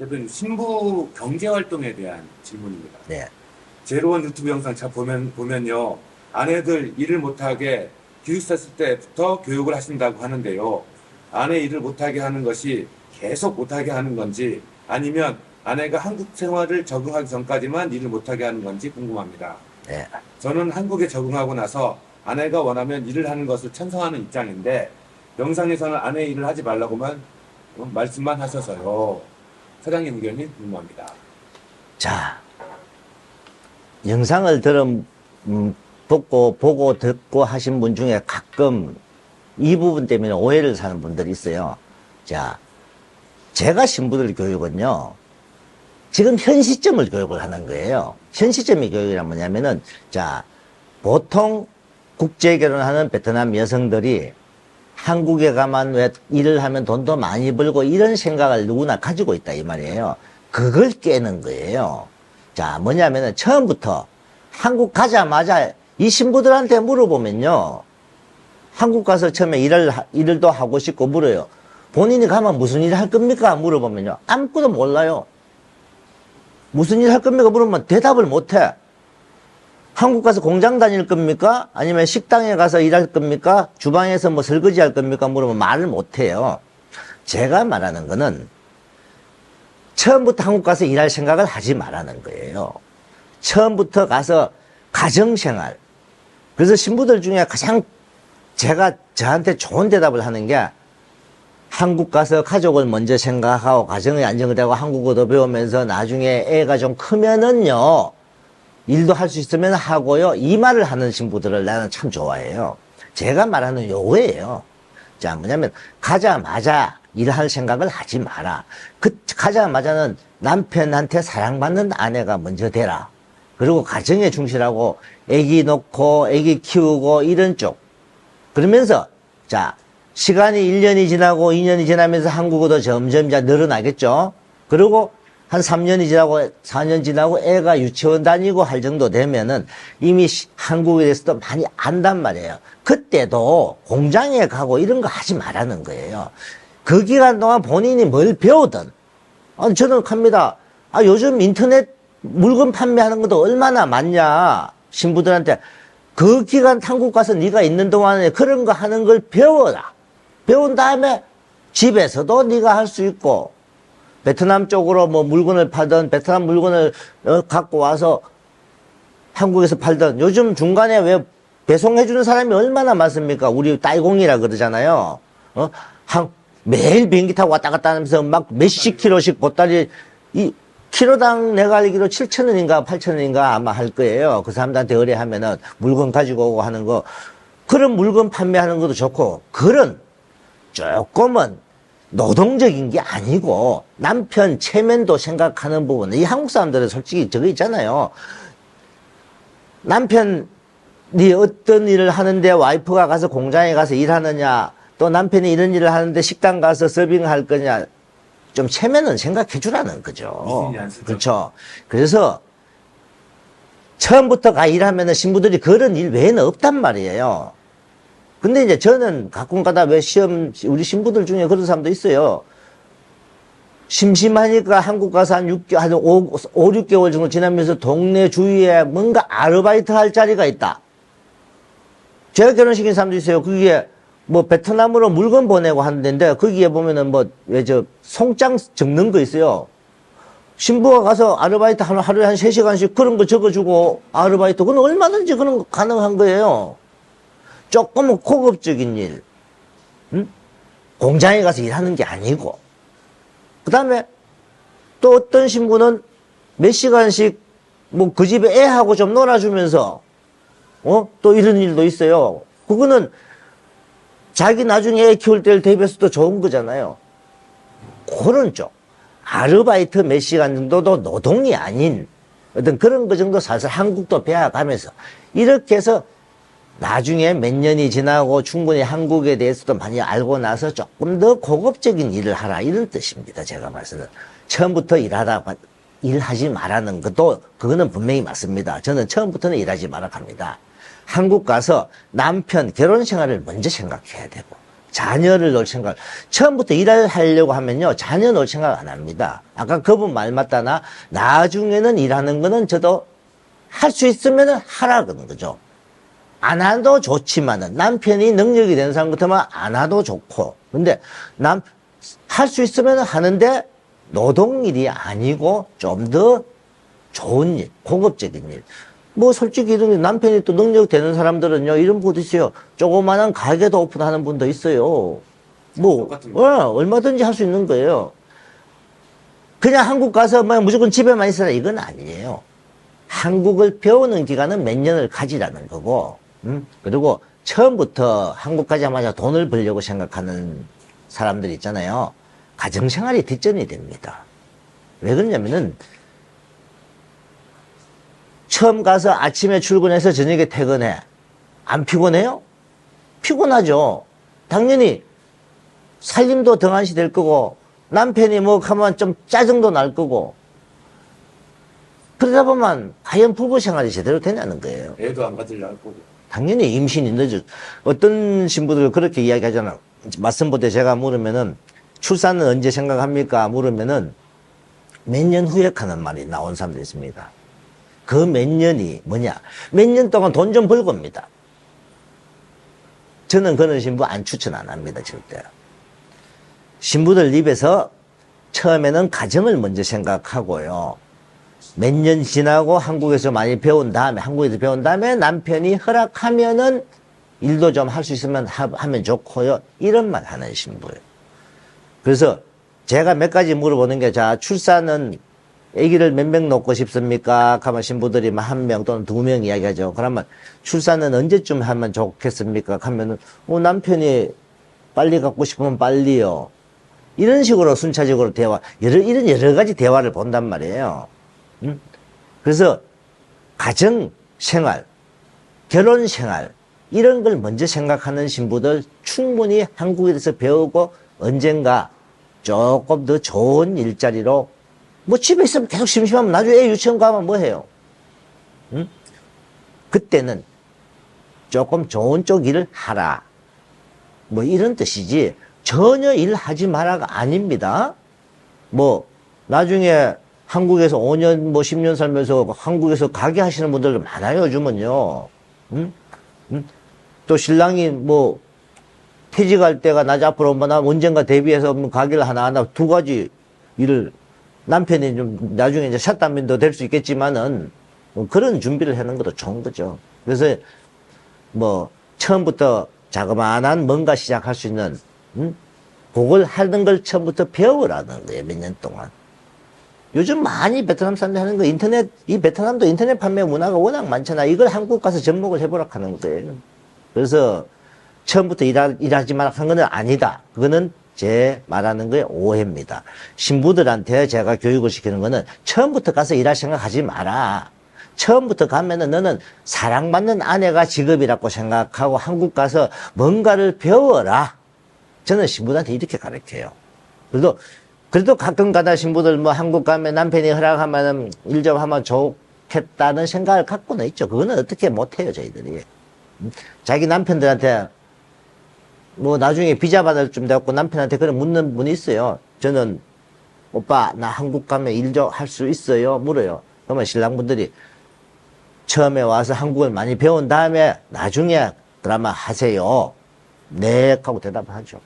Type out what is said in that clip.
대표님, 신부 경제 활동에 대한 질문입니다. 네. 제로원 유튜브 영상 잘 보면요. 아내들 일을 못하게 기숙사 쓸 때부터 교육을 하신다고 하는데요. 아내 일을 못하게 하는 것이 계속 못하게 하는 건지 아니면 아내가 한국 생활을 적응하기 전까지만 일을 못하게 하는 건지 궁금합니다. 네. 저는 한국에 적응하고 나서 아내가 원하면 일을 하는 것을 찬성하는 입장인데 영상에서는 아내 일을 하지 말라고만 말씀만 하셔서요. 사장님 의견이 궁금합니다. 자, 영상을 보고 듣고 하신 분 중에 가끔 이 부분 때문에 오해를 사는 분들이 있어요. 자, 제가 신부들 교육은요, 지금 현 시점을 교육을 하는 거예요. 현 시점의 교육이란 뭐냐면은, 자, 보통 국제 결혼하는 베트남 여성들이 한국에 가면 왜 일을 하면 돈도 많이 벌고 이런 생각을 누구나 가지고 있다 이 말이에요. 그걸 깨는 거예요. 자, 뭐냐면은 처음부터 한국 가자마자 이 신부들한테 물어보면요. 한국 가서 처음에 일도 하고 싶고 물어요. 본인이 가면 무슨 일 할 겁니까? 물어보면요. 아무것도 몰라요. 무슨 일 할 겁니까? 물으면 대답을 못 해. 한국 가서 공장 다닐 겁니까? 아니면 식당에 가서 일할 겁니까? 주방에서 뭐 설거지 할 겁니까? 물으면 말을 못 해요. 제가 말하는 거는 처음부터 한국 가서 일할 생각을 하지 말라는 거예요. 처음부터 가서 가정생활. 그래서 신부들 중에 가장 제가 저한테 좋은 대답을 하는 게 한국 가서 가족을 먼저 생각하고 가정의 안정을 하고 한국어도 배우면서 나중에 애가 좀 크면은요. 일도 할 수 있으면 하고요. 이 말을 하는 신부들을 나는 참 좋아해요. 제가 말하는 요거예요. 자, 뭐냐면 가자마자 일할 생각을 하지 마라. 가자마자는 남편한테 사랑받는 아내가 먼저 되라. 그리고 가정에 충실하고 애기 놓고 애기 키우고 이런 쪽. 그러면서 자, 시간이 1년이 지나고 2년이 지나면서 한국어도 점점 이제 늘어나겠죠. 그리고 한 3년이 지나고 4년 지나고 애가 유치원 다니고 할 정도 되면은 이미 한국에 대해서도 많이 안단 말이에요. 그때도 공장에 가고 이런 거 하지 말라는 거예요. 그 기간 동안 본인이 뭘 배우든. 저는 합니다. 요즘 인터넷 물건 판매하는 것도 얼마나 많냐. 신부들한테. 그 기간 한국 가서 네가 있는 동안에 그런 거 하는 걸 배워라. 배운 다음에 집에서도 네가 할 수 있고 베트남 쪽으로 뭐 물건을 팔던 베트남 물건을 갖고 와서 한국에서 팔던 요즘 중간에 왜 배송해주는 사람이 얼마나 많습니까? 우리 따이공이라 그러잖아요. 매일 비행기 타고 왔다 갔다 하면서 막 몇십 킬로씩 보따리, 키로당 내가 알기로 7,000원인가 8,000원인가 아마 할 거예요. 그 사람들한테 의뢰하면은 물건 가지고 오고 하는 거. 그런 물건 판매하는 것도 좋고, 그런 조금은 노동적인 게 아니고 남편 체면도 생각하는 부분. 이 한국 사람들은 솔직히 저거 있잖아요. 남편이 어떤 일을 하는데 와이프가 가서 공장에 가서 일하느냐, 또 남편이 이런 일을 하는데 식당 가서 서빙할 거냐, 좀 체면은 생각해 주라는 거죠. 그렇죠. 그래서 처음부터 일하면은 신부들이 그런 일 외에는 없단 말이에요. 근데 이제 저는 가끔 가다 왜 우리 신부들 중에 그런 사람도 있어요. 심심하니까 한국 가서 한 5, 6개월 정도 지나면서 동네 주위에 뭔가 아르바이트 할 자리가 있다. 제가 결혼시킨 사람도 있어요. 그게 뭐 베트남으로 물건 보내고 하는 데인데 거기에 보면은 송장 적는 거 있어요. 신부가 가서 아르바이트 하루에 한 3시간씩 그런 거 적어주고 아르바이트. 그건 얼마든지 그런 거 가능한 거예요. 조금은 고급적인 일, 공장에 가서 일하는 게 아니고. 그 다음에 또 어떤 신부는 몇 시간씩 뭐 그 집에 애하고 좀 놀아주면서 또 이런 일도 있어요. 그거는 자기 나중에 애 키울 때를 대비해서도 좋은 거잖아요. 그런 쪽. 아르바이트 몇 시간 정도도 노동이 아닌 어떤 그런 거 정도 살살 한국도 배워가면서 이렇게 해서 나중에 몇 년이 지나고 충분히 한국에 대해서도 많이 알고 나서 조금 더 고급적인 일을 하라 이런 뜻입니다. 제가 말씀은 처음부터 일하지 말라는 것도 그거는 분명히 맞습니다. 저는 처음부터는 일하지 말라 합니다. 한국 가서 남편 결혼 생활을 먼저 생각해야 되고 자녀를 놓을 생각, 처음부터 일을 하려고 하면요, 자녀 놓을 생각 안 합니다. 아까 그분 말 맞다나, 나중에는 일하는 거는 저도 할 수 있으면 하라는 거죠. 안 해도 좋지만은, 남편이 능력이 되는 사람 같으면 안 해도 좋고, 근데 할 수 있으면 하는데, 노동일이 아니고, 좀 더 좋은 일, 고급적인 일. 뭐 솔직히 이런 남편이 또 능력 되는 사람들은요 이런 분도 있어요. 조그마한 가게도 오픈하는 분도 있어요. 뭐 얼마든지 할 수 있는 거예요. 그냥 한국 가서 뭐 무조건 집에만 있어라 이건 아니에요. 한국을 배우는 기간은 몇 년을 가지라는 거고, 그리고 처음부터 한국 가자마자 돈을 벌려고 생각하는 사람들 있잖아요. 가정생활이 뒷전이 됩니다. 왜 그러냐면은 처음 가서 아침에 출근해서 저녁에 퇴근해. 안 피곤해요? 피곤하죠. 당연히 살림도 등한시 될 거고 남편이 뭐 하면 좀 짜증도 날 거고 그러다 보면 과연 부부 생활이 제대로 되냐는 거예요. 애도 안 가지려 할 거고. 당연히 임신이 늦어. 어떤 신부들 그렇게 이야기하잖아. 맞선부 때 제가 물으면은 출산은 언제 생각합니까? 물으면은 몇 년 후에 하는 말이 나온 사람도 있습니다. 그 몇 년이 뭐냐? 몇 년 동안 돈 좀 벌고 옵니다. 저는 그런 신부 안 추천 안 합니다, 절대. 신부들 입에서 처음에는 가정을 먼저 생각하고요. 몇 년 지나고 한국에서 많이 배운 다음에, 한국에서 배운 다음에 남편이 허락하면은 일도 좀 할 수 있으면 하면 좋고요. 이런 말 하는 신부예요. 그래서 제가 몇 가지 물어보는 게, 자, 출산은 아기를 몇 명 놓고 싶습니까? 하면 신부들이 한 명 또는 두 명 이야기하죠. 그러면 출산은 언제쯤 하면 좋겠습니까? 하면은 남편이 빨리 갖고 싶으면 빨리요. 이런 식으로 순차적으로 이런 여러 가지 대화를 본단 말이에요. 그래서 가정 생활, 결혼 생활 이런 걸 먼저 생각하는 신부들 충분히 한국에 대해서 배우고 언젠가 조금 더 좋은 일자리로 뭐 집에 있으면 계속 심심하면 나중에 애 유치원 가면 뭐 해요? 응? 그때는 조금 좋은 쪽 일을 하라. 뭐 이런 뜻이지 전혀 일하지 마라가 아닙니다. 뭐 나중에 한국에서 5년 뭐 10년 살면서 한국에서 가게 하시는 분들 많아요 요즘은요. 응? 응? 또 신랑이 뭐 퇴직할 때가 나 앞으로 뭐 나 언젠가 대비해서 뭐 가게를 하나 두 가지 일을 남편이 좀 나중에 이제 샷담민도 될 수 있겠지만은 뭐 그런 준비를 하는 것도 좋은 거죠. 그래서 뭐 처음부터 자그마한 뭔가 시작할 수 있는 그걸 하는 걸 처음부터 배우라는 거예요. 몇 년 동안. 요즘 많이 베트남 사람들이 하는 거 이 베트남도 인터넷 판매 문화가 워낙 많잖아. 이걸 한국 가서 접목을 해보라 하는 거예요. 그래서 처음부터 일하지 마라 한 거는 아니다. 그거는 제 말하는 거에 오해입니다. 신부들한테 제가 교육을 시키는 거는 처음부터 가서 일할 생각하지 마라. 처음부터 가면은 너는 사랑받는 아내가 직업이라고 생각하고 한국 가서 뭔가를 배워라. 저는 신부들한테 이렇게 가르쳐요. 그래도 가끔 가다 신부들 뭐 한국 가면 남편이 허락하면 일 좀 하면 좋겠다는 생각을 갖고는 있죠. 그거는 어떻게 못해요, 저희들이. 자기 남편들한테 뭐 나중에 비자 받을 쯤 돼갖고 남편한테 그런 묻는 분이 있어요. 저는 오빠 나 한국 가면 일 좀 할 수 있어요? 물어요. 그러면 신랑분들이 처음에 와서 한국을 많이 배운 다음에 나중에 드라마 하세요. 네 하고 대답을 하죠.